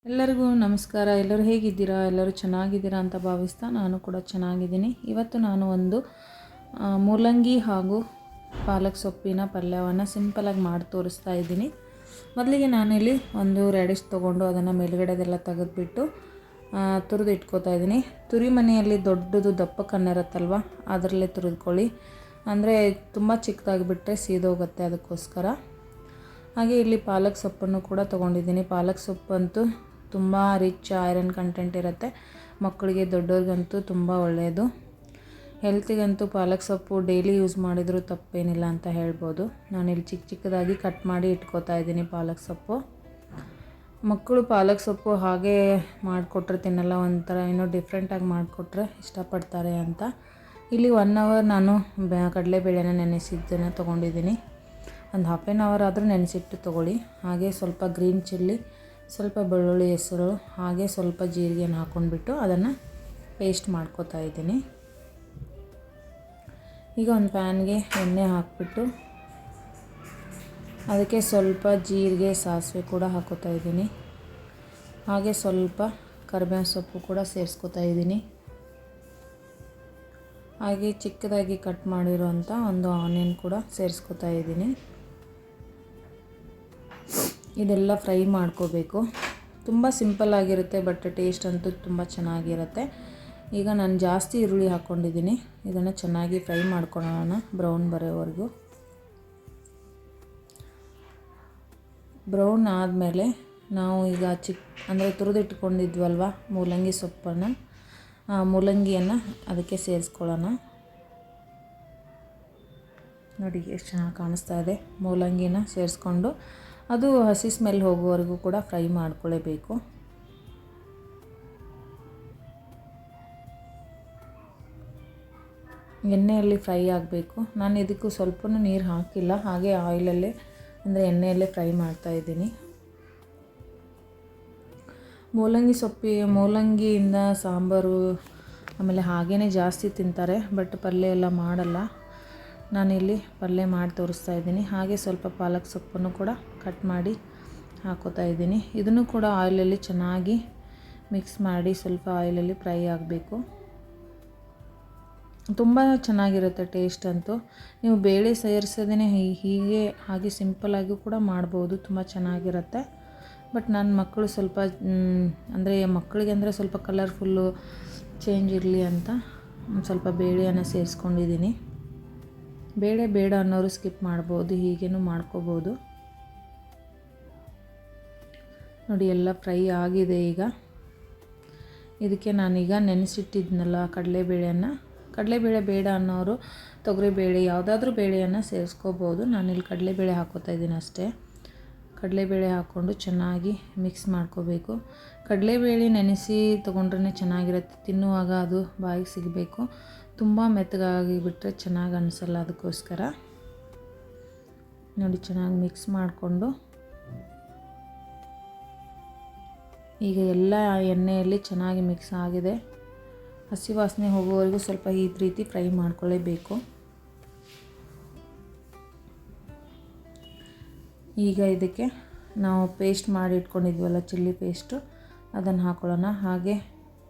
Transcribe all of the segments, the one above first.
ಎಲ್ಲರಿಗೂ ನಮಸ್ಕಾರ. ಎಲ್ಲರೂ ಹೇಗಿದ್ದೀರಾ? ಎಲ್ಲರೂ ಚೆನ್ನಾಗಿದ್ದೀರಾ ಅಂತ ಭಾವಿಸ್ತಾ ನಾನು ಕೂಡ ಚೆನ್ನಾಗಿದ್ದೀನಿ. ಇವತ್ತು ನಾನು ಒಂದು ಮೂಲಂಗಿ ಹಾಗೂ ಪಾಲಕ್ ಸೊಪ್ಪಿನ ಪಲ್ಯವನ್ನು ಸಿಂಪಲಾಗಿ ಮಾಡಿ ತೋರಿಸ್ತಾ ಇದ್ದೀನಿ. ಮೊದಲಿಗೆ ನಾನಿಲ್ಲಿ ಒಂದು ರೆಡಿಶ್ ತೊಗೊಂಡು ಅದನ್ನು ಮೇಲ್ಗಡೆದೆಲ್ಲ ತೆಗೆದುಬಿಟ್ಟು ತುರಿದು ಇಟ್ಕೋತಾ ಇದ್ದೀನಿ. ತುರಿ ಮನೆಯಲ್ಲಿ ದೊಡ್ಡದು ದಪ್ಪ ಕಣ್ಣಿರುತ್ತಲ್ವ, ಅದರಲ್ಲೇ ತುರಿದುಕೊಳ್ಳಿ. ಅಂದರೆ ತುಂಬ ಚಿಕ್ಕದಾಗಿಬಿಟ್ರೆ ಸೀದೋಗುತ್ತೆ, ಅದಕ್ಕೋಸ್ಕರ. ಹಾಗೆ ಇಲ್ಲಿ ಪಾಲಕ್ ಸೊಪ್ಪನ್ನು ಕೂಡ ತೊಗೊಂಡಿದ್ದೀನಿ. ಪಾಲಕ್ ಸೊಪ್ಪಂತೂ ತುಂಬ ರಿಚ್ ಐರನ್ ಕಂಟೆಂಟ್ ಇರುತ್ತೆ. ಮಕ್ಕಳಿಗೆ ದೊಡ್ಡವ್ರಿಗಂತೂ ತುಂಬ ಒಳ್ಳೆಯದು. ಹೆಲ್ತಿಗಂತೂ ಪಾಲಕ್ ಸೊಪ್ಪು ಡೈಲಿ ಯೂಸ್ ಮಾಡಿದರೂ ತಪ್ಪೇನಿಲ್ಲ ಅಂತ ಹೇಳ್ಬೋದು. ನಾನಿಲ್ಲಿ ಚಿಕ್ಕ ಚಿಕ್ಕದಾಗಿ ಕಟ್ ಮಾಡಿ ಇಟ್ಕೋತಾ ಇದ್ದೀನಿ ಪಾಲಕ್ ಸೊಪ್ಪು. ಮಕ್ಕಳು ಪಾಲಕ್ ಸೊಪ್ಪು ಹಾಗೆ ಮಾಡಿಕೊಟ್ರೆ ತಿನ್ನಲ್ಲ, ಒಂಥರ ಏನೋ ಡಿಫ್ರೆಂಟಾಗಿ ಮಾಡಿಕೊಟ್ರೆ ಇಷ್ಟಪಡ್ತಾರೆ ಅಂತ. ಇಲ್ಲಿ 1 ಅವರ್ ನಾನು ಕಡಲೆಬೇಳೆನ ನೆನೆಸಿದ್ದನ್ನು ತೊಗೊಂಡಿದ್ದೀನಿ. ಒಂದು ಹಾಫ್ ಆನ್ ಅವರ್ ಆದರೂ ನೆನೆಸಿಟ್ಟು ತೊಗೊಳ್ಳಿ. ಹಾಗೆ ಸ್ವಲ್ಪ ಗ್ರೀನ್ ಚಿಲ್ಲಿ, ಸ್ವಲ್ಪ ಬೆಳ್ಳುಳ್ಳಿ ಹೆಸರು, ಹಾಗೆ ಸ್ವಲ್ಪ ಜೀರಿಗೆನ ಹಾಕ್ಕೊಂಡ್ಬಿಟ್ಟು ಅದನ್ನು ಪೇಸ್ಟ್ ಮಾಡ್ಕೋತಾ ಇದ್ದೀನಿ. ಈಗ ಒಂದು ಪ್ಯಾನ್ಗೆ ಎಣ್ಣೆ ಹಾಕಿಬಿಟ್ಟು ಅದಕ್ಕೆ ಸ್ವಲ್ಪ ಜೀರಿಗೆ, ಸಾಸಿವೆ ಕೂಡ ಹಾಕೋತಾ ಇದ್ದೀನಿ. ಹಾಗೆ ಸ್ವಲ್ಪ ಕರಿಬೇವಿನ ಸೊಪ್ಪು ಕೂಡ ಸೇರಿಸ್ಕೋತಾ ಇದ್ದೀನಿ. ಹಾಗೆ ಚಿಕ್ಕದಾಗಿ ಕಟ್ ಮಾಡಿರೋಂಥ ಒಂದು ಆನಿಯನ್ ಕೂಡ ಸೇರಿಸ್ಕೋತಾ ಇದ್ದೀನಿ. ಇದೆಲ್ಲ ಫ್ರೈ ಮಾಡ್ಕೋಬೇಕು. ತುಂಬ ಸಿಂಪಲ್ ಆಗಿರುತ್ತೆ, ಬಟ್ ಟೇಸ್ಟ್ ಅಂತೂ ತುಂಬ ಚೆನ್ನಾಗಿರುತ್ತೆ. ಈಗ ನಾನು ಜಾಸ್ತಿ ಈರುಳ್ಳಿ ಹಾಕ್ಕೊಂಡಿದ್ದೀನಿ. ಇದನ್ನು ಚೆನ್ನಾಗಿ ಫ್ರೈ ಮಾಡ್ಕೊಳ್ಳೋಣ ಬ್ರೌನ್ ಬರೋವರೆಗೂ. ಬ್ರೌನ್ ಆದಮೇಲೆ ನಾವು ಈಗ ಅಂದರೆ ತುರಿದಿಟ್ಕೊಂಡಿದ್ವಲ್ವ ಮೂಲಂಗಿ ಸೊಪ್ಪನ್ನು, ಮೂಲಂಗಿಯನ್ನು ಅದಕ್ಕೆ ಸೇರಿಸ್ಕೊಳ್ಳೋಣ. ನೋಡಿ ಎಷ್ಟು ಚೆನ್ನಾಗಿ ಕಾಣಿಸ್ತಾ ಇದೆ. ಮೂಲಂಗಿನ ಸೇರಿಸ್ಕೊಂಡು ಅದು ಹಸಿ ಸ್ಮೆಲ್ ಹೋಗುವವರೆಗೂ ಕೂಡ ಫ್ರೈ ಮಾಡ್ಕೊಳ್ಳೇಬೇಕು. ಎಣ್ಣೆಯಲ್ಲಿ ಫ್ರೈ ಆಗಬೇಕು. ನಾನು ಇದಕ್ಕೂ ಸ್ವಲ್ಪ ನೀರು ಹಾಕಿಲ್ಲ, ಹಾಗೆ ಆಯಿಲಲ್ಲೇ ಅಂದರೆ ಎಣ್ಣೆಯಲ್ಲೇ ಫ್ರೈ ಮಾಡ್ತಾಯಿದ್ದೀನಿ. ಮೂಲಂಗಿಯಿಂದ ಸಾಂಬಾರು ಆಮೇಲೆ ಹಾಗೇ ಜಾಸ್ತಿ ತಿಂತಾರೆ, ಬಟ್ ಪಲ್ಯ ಎಲ್ಲ ಮಾಡಲ್ಲ. ನಾನಿಲ್ಲಿ ಪಲ್ಯ ಮಾಡಿ ತೋರಿಸ್ತಾ ಇದ್ದೀನಿ. ಹಾಗೆ ಸ್ವಲ್ಪ ಪಾಲಕ್ ಸೊಪ್ಪನ್ನು ಕೂಡ ಕಟ್ ಮಾಡಿ ಹಾಕೋತಾ ಇದ್ದೀನಿ. ಇದನ್ನು ಕೂಡ ಆಯಿಲಲ್ಲಿ ಚೆನ್ನಾಗಿ ಮಿಕ್ಸ್ ಮಾಡಿ ಸ್ವಲ್ಪ ಆಯಿಲಲ್ಲಿ ಫ್ರೈ ಆಗಬೇಕು. ತುಂಬ ಚೆನ್ನಾಗಿರುತ್ತೆ ಟೇಸ್ಟ್ ಅಂತೂ. ನೀವು ಬೇಳೆ ಸೇರಿಸೋದೇ ಹಾಗೆ ಸಿಂಪಲ್ಲಾಗಿ ಕೂಡ ಮಾಡ್ಬೋದು, ತುಂಬ ಚೆನ್ನಾಗಿರುತ್ತೆ. ಬಟ್ ನನ್ನ ಮಕ್ಕಳು ಸ್ವಲ್ಪ ಮಕ್ಕಳಿಗೆ ಅಂದರೆ ಸ್ವಲ್ಪ ಕಲರ್ಫುಲ್ಲು ಚೇಂಜ್ ಇರಲಿ ಅಂತ ಸ್ವಲ್ಪ ಬೇಳೆಯನ್ನು ಸೇರಿಸ್ಕೊಂಡಿದ್ದೀನಿ. ಬೇಳೆ ಬೇಡ ಅನ್ನೋರು ಸ್ಕಿಪ್ ಮಾಡ್ಬೋದು, ಹೀಗೇನೂ ಮಾಡ್ಕೋಬೋದು. ನೋಡಿ ಎಲ್ಲ ಫ್ರೈ ಆಗಿದೆ. ಈಗ ಇದಕ್ಕೆ ನಾನೀಗ ನೆನೆಸಿಟ್ಟಿದ್ನಲ್ಲ ಕಡಲೆಬೇಳೆ ಬೇಡ ಅನ್ನೋರು ತೊಗರಿಬೇಳೆ ಯಾವುದಾದ್ರೂ ಬೇಳೆಯನ್ನು ಸೇರಿಸ್ಕೋಬೋದು. ನಾನಿಲ್ಲಿ ಕಡಲೆಬೇಳೆ ಹಾಕೋತಾ ಇದ್ದೀನಿ ಅಷ್ಟೇ. ಕಡಲೆಬೇಳೆ ಹಾಕ್ಕೊಂಡು ಚೆನ್ನಾಗಿ ಮಿಕ್ಸ್ ಮಾಡ್ಕೋಬೇಕು. ಕಡಲೆಬೇಳೆ ನೆನೆಸಿ ತೊಗೊಂಡ್ರೆ ಚೆನ್ನಾಗಿರುತ್ತೆ, ತಿನ್ನುವಾಗ ಅದು ಬಾಯಿಗೆ ಸಿಗಬೇಕು. ತುಂಬ ಮೆತ್ತಗಾಗಿ ಬಿಟ್ಟರೆ ಚೆನ್ನಾಗಿ ಅನಿಸಲ್ಲ, ಅದಕ್ಕೋಸ್ಕರ. ನೋಡಿ ಚೆನ್ನಾಗಿ ಮಿಕ್ಸ್ ಮಾಡಿಕೊಂಡು ಈಗ ಎಲ್ಲ ಎಣ್ಣೆಯಲ್ಲಿ ಚೆನ್ನಾಗಿ ಮಿಕ್ಸ್ ಆಗಿದೆ. ಹಸಿ ವಾಸನೆ ಹೋಗುವವರೆಗೂ ಸ್ವಲ್ಪ ಈ ರೀತಿ ಫ್ರೈ ಮಾಡ್ಕೊಳ್ಳೇಬೇಕು. ಈಗ ಇದಕ್ಕೆ ನಾವು ಪೇಸ್ಟ್ ಮಾಡಿ ಇಟ್ಕೊಂಡಿದ್ವಲ್ಲ ಚಿಲ್ಲಿ ಪೇಸ್ಟು, ಅದನ್ನು ಹಾಕ್ಕೊಳ್ಳೋಣ. ಹಾಗೆ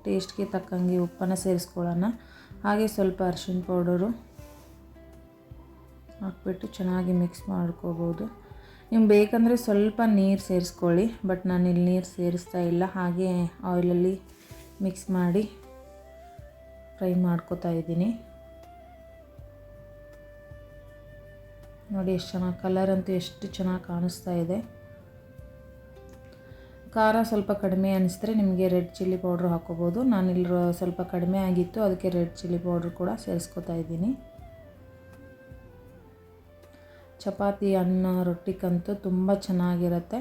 ಟೇಸ್ಟ್ಗೆ ತಕ್ಕಂಗೆ ಉಪ್ಪನ್ನು ಸೇರಿಸ್ಕೊಳ್ಳೋಣ. ಹಾಗೆ ಸ್ವಲ್ಪ ಅರಿಶಿಣ ಪೌಡರು ಹಾಕ್ಬಿಟ್ಟು ಚೆನ್ನಾಗಿ ಮಿಕ್ಸ್ ಮಾಡ್ಕೋಬೋದು. ನಿಮ್ಗೆ ಬೇಕಂದರೆ ಸ್ವಲ್ಪ ನೀರು ಸೇರಿಸ್ಕೊಳ್ಳಿ, ಬಟ್ ನಾನಿಲ್ಲಿ ನೀರು ಸೇರಿಸ್ತಾ ಇಲ್ಲ. ಹಾಗೆ ಆಯಿಲಲ್ಲಿ ಮಿಕ್ಸ್ ಮಾಡಿ ಫ್ರೈ ಮಾಡ್ಕೋತಾ ಇದ್ದೀನಿ. ನೋಡಿ ಎಷ್ಟು ಚೆನ್ನಾಗಿ ಕಲರ್ ಅಂತೂ ಎಷ್ಟು ಚೆನ್ನಾಗಿ ಕಾಣಿಸ್ತಾ ಇದೆ. ಖಾರ ಸ್ವಲ್ಪ ಕಡಿಮೆ ಅನಿಸಿದ್ರೆ ನಿಮಗೆ ರೆಡ್ ಚಿಲ್ಲಿ ಪೌಡ್ರ್ ಹಾಕ್ಕೋಬೋದು. ನಾನಿಲ್ಲಿ ಸ್ವಲ್ಪ ಕಡಿಮೆ ಆಗಿತ್ತು, ಅದಕ್ಕೆ ರೆಡ್ ಚಿಲ್ಲಿ ಪೌಡ್ರ್ ಕೂಡ ಸೇರಿಸ್ಕೋತಾ ಇದ್ದೀನಿ. ಚಪಾತಿ, ಅನ್ನ, ರೊಟ್ಟಿಗಂತೂ ತುಂಬ ಚೆನ್ನಾಗಿರುತ್ತೆ.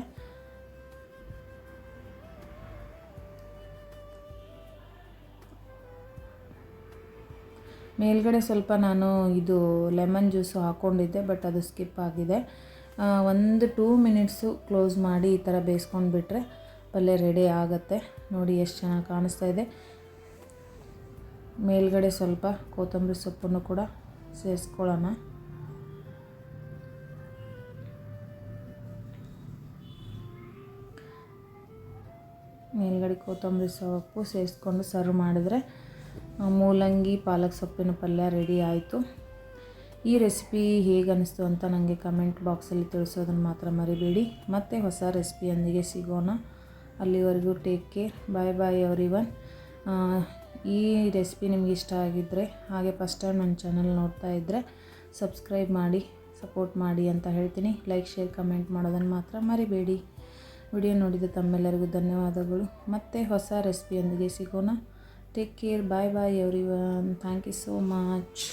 ಮೇಲ್ಗಡೆ ಸ್ವಲ್ಪ ನಾನು ಇದು ಲೆಮನ್ ಜ್ಯೂಸು ಹಾಕ್ಕೊಂಡಿದ್ದೆ, ಬಟ್ ಅದು ಸ್ಕಿಪ್ ಆಗಿದೆ. ಒಂದು 2 ಮಿನಿಟ್ಸು ಕ್ಲೋಸ್ ಮಾಡಿ ಈ ಥರ ಬೇಯಿಸ್ಕೊಂಡು ಬಿಟ್ಟರೆ ಪಲ್ಯ ರೆಡಿ ಆಗುತ್ತೆ. ನೋಡಿ ಎಷ್ಟು ಚೆನ್ನಾಗಿ ಕಾಣಿಸ್ತಾ ಇದೆ. ಮೇಲ್ಗಡೆ ಸ್ವಲ್ಪ ಕೊತ್ತಂಬರಿ ಸೊಪ್ಪನ್ನು ಕೂಡ ಸೇರಿಸ್ಕೊಳ್ಳೋಣ. ಮೇಲ್ಗಡೆ ಕೊತ್ತಂಬರಿ ಸೊಪ್ಪು ಸೇರಿಸ್ಕೊಂಡು ಸರ್ವ್ ಮಾಡಿದ್ರೆ ಮೂಲಂಗಿ ಪಾಲಕ್ ಸೊಪ್ಪಿನ ಪಲ್ಯ ರೆಡಿ ಆಯಿತು. ಈ ರೆಸಿಪಿ ಹೇಗೆ ಅನ್ನಿಸ್ತು ಅಂತ ನನಗೆ ಕಮೆಂಟ್ ಬಾಕ್ಸಲ್ಲಿ ತಿಳಿಸೋದನ್ನು ಮಾತ್ರ ಮರಿಬೇಡಿ. ಮತ್ತೆ ಹೊಸ ರೆಸಿಪಿಯೊಂದಿಗೆ ಸಿಗೋಣ. ಅಲ್ಲಿವರೆಗೂ take care. Bye bye everyone. ಈ ರೆಸಿಪಿ ನಿಮ್ಗೆ ಇಷ್ಟ ಆಗಿದ್ದರೆ, ಹಾಗೆ ಫಸ್ಟ್ ಟೈಮ್ ನನ್ನ ಚಾನಲ್ ನೋಡ್ತಾ ಇದ್ದರೆ ಸಬ್ಸ್ಕ್ರೈಬ್ ಮಾಡಿ ಸಪೋರ್ಟ್ ಮಾಡಿ ಅಂತ ಹೇಳ್ತೀನಿ. ಲೈಕ್, ಶೇರ್, ಕಮೆಂಟ್ ಮಾಡೋದನ್ನು ಮಾತ್ರ ಮರಿಬೇಡಿ. ವಿಡಿಯೋ ನೋಡಿದ ತಮ್ಮೆಲ್ಲರಿಗೂ ಧನ್ಯವಾದಗಳು. ಮತ್ತೆ ಹೊಸ ರೆಸಿಪಿಯೊಂದಿಗೆ ಸಿಗೋಣ. Take care. Bye bye everyone. Thank you so much.